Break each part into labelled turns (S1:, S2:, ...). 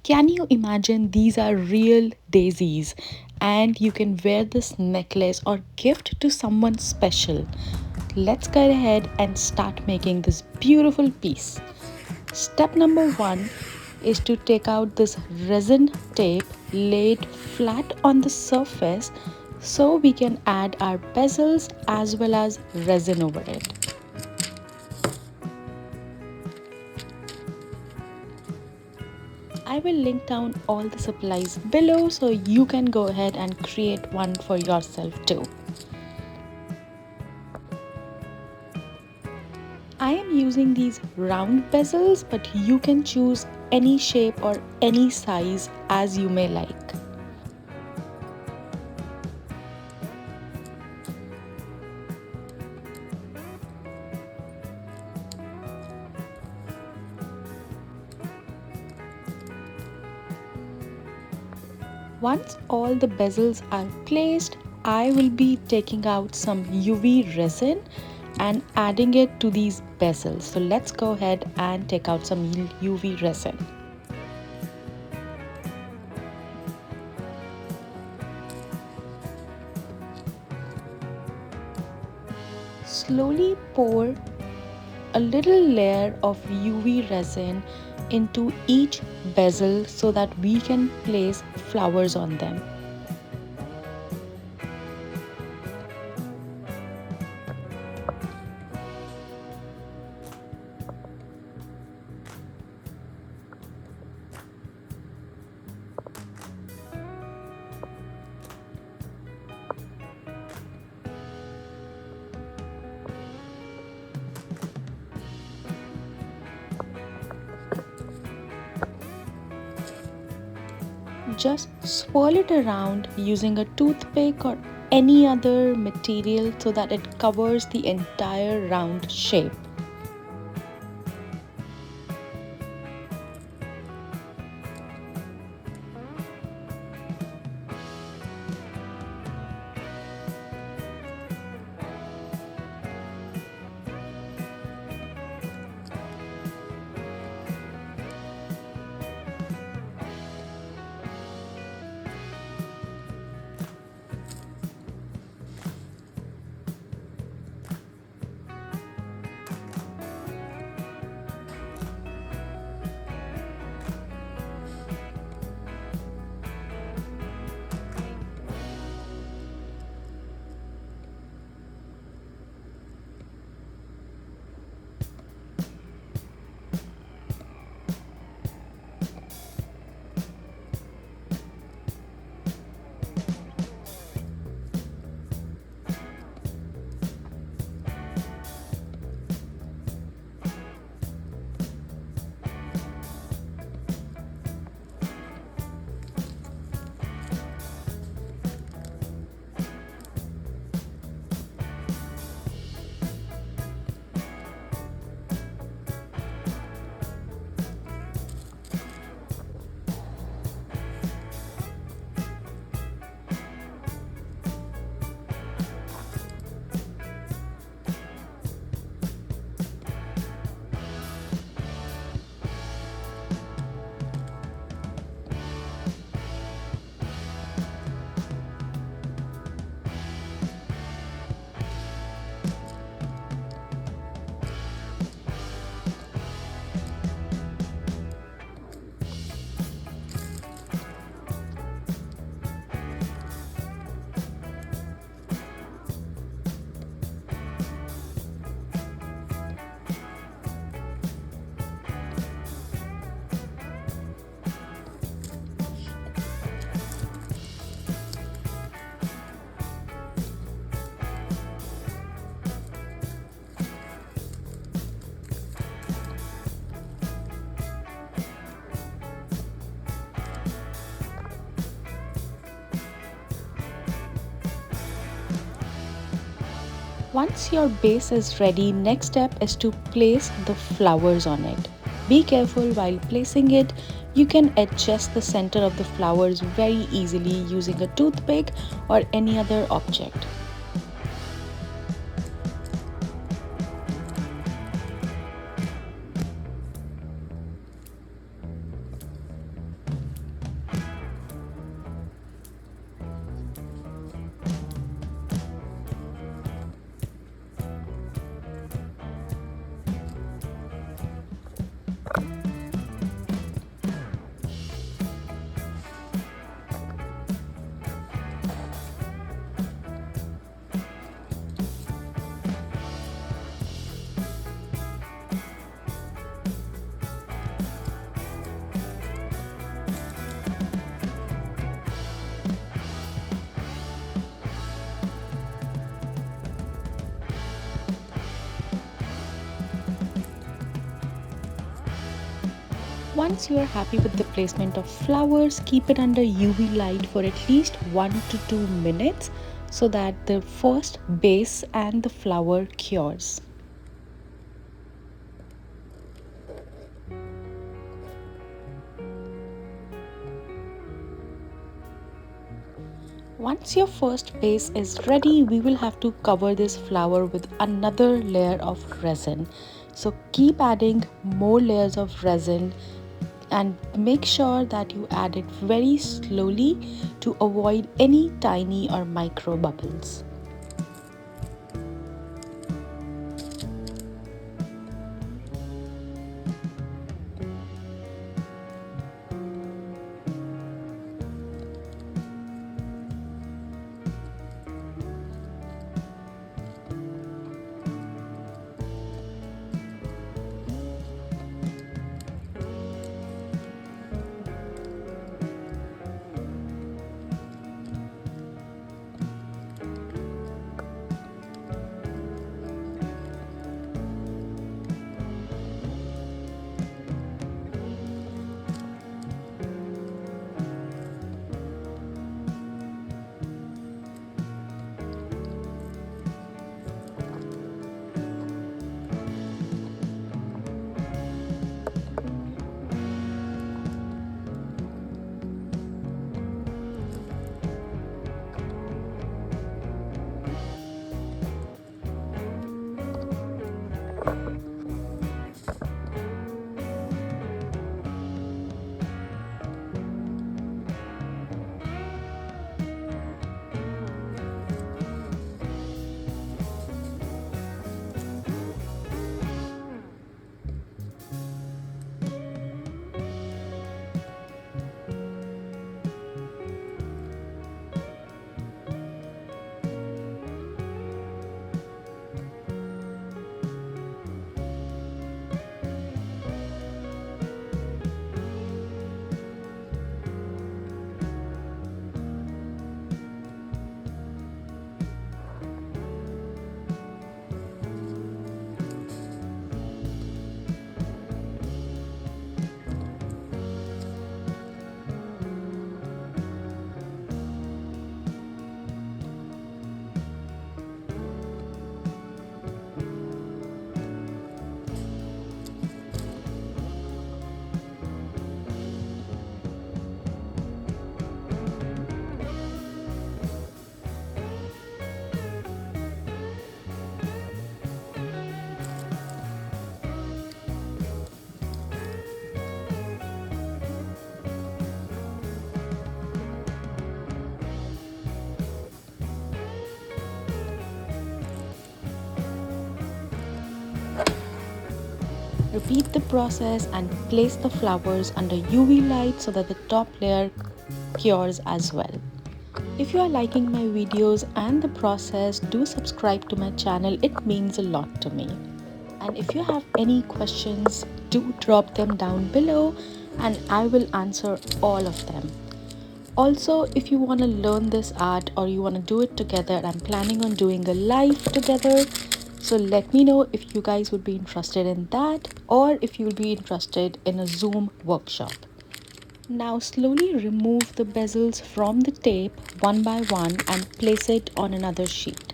S1: Can you imagine these are real daisies and you can wear this necklace or gift to someone special? Let's go ahead and start making this beautiful piece. Step number one is to take out this resin tape, lay it flat on the surface so we can add our bezels as well as resin over it. I will link down all the supplies below so you can go ahead and create one for yourself too. I am using these round bezels, but you can choose any shape or any size as you may like. Once all the bezels are placed, I will be taking out some UV resin and adding it to these bezels. So let's go ahead and take out some UV resin. Slowly pour a little layer of UV resin into each bezel so that we can place flowers on them. Just swirl it around using a toothpick or any other material so that it covers the entire round shape. Once your base is ready, next step is to place the flowers on it. Be careful while placing it. You can adjust the center of the flowers very easily using a toothpick or any other object. Once you are happy with the placement of flowers, keep it under UV light for at least 1 to 2 minutes so that the first base and the flower cures. Once your first base is ready, we will have to cover this flower with another layer of resin. So keep adding more layers of resin and make sure that you add it very slowly to avoid any tiny or micro bubbles. Repeat the process and place the flowers under UV light so that the top layer cures as well. If you are liking my videos and the process, do subscribe to my channel. It means a lot to me. And if you have any questions, do drop them down below and I will answer all of them. Also, if you want to learn this art or you want to do it together, I'm planning on doing a live together. So let me know if you guys would be interested in that or if you'll be interested in a Zoom workshop. Now slowly remove the bezels from the tape one by one and place it on another sheet.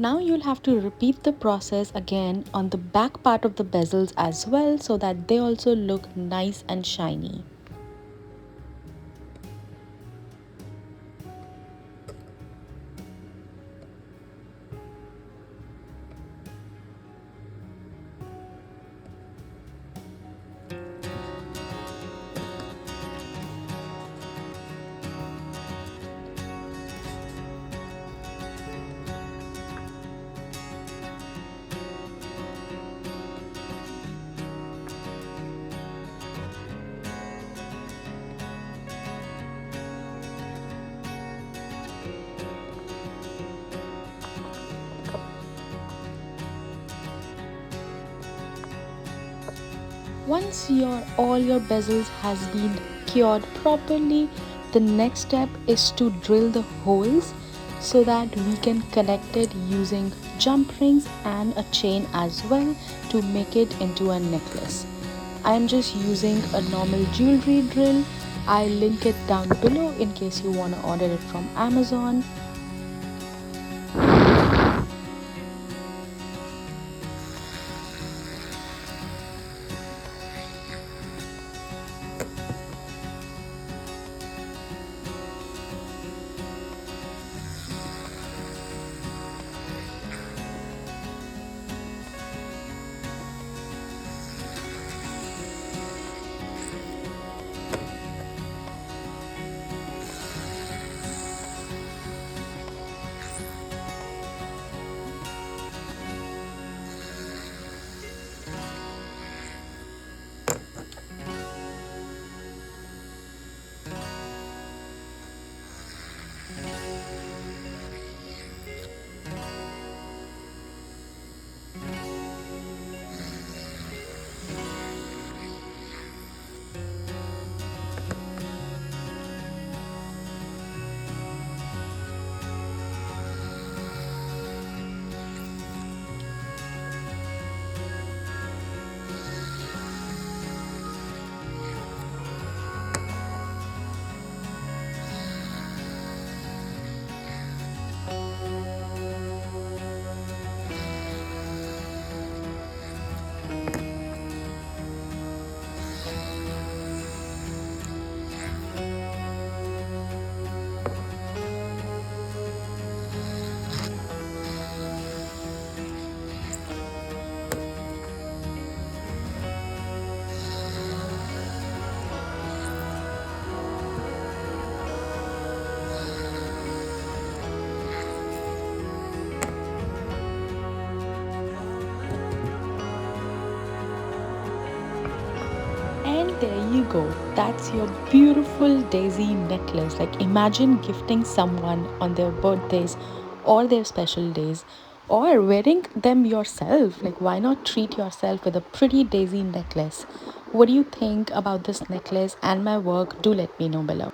S1: Now you'll have to repeat the process again on the back part of the bezels as well so that they also look nice and shiny. Once your all your bezels has been cured properly, the next step is to drill the holes so that we can connect it using jump rings and a chain as well to make it into a necklace. I am just using a normal jewelry drill. I link it down below in case you want to order it from Amazon. And there you go. That's your beautiful daisy necklace. Like, imagine gifting someone on their birthdays or their special days, or wearing them yourself. Like, why not treat yourself with a pretty daisy necklace? What do you think about this necklace and my work? Do let me know below.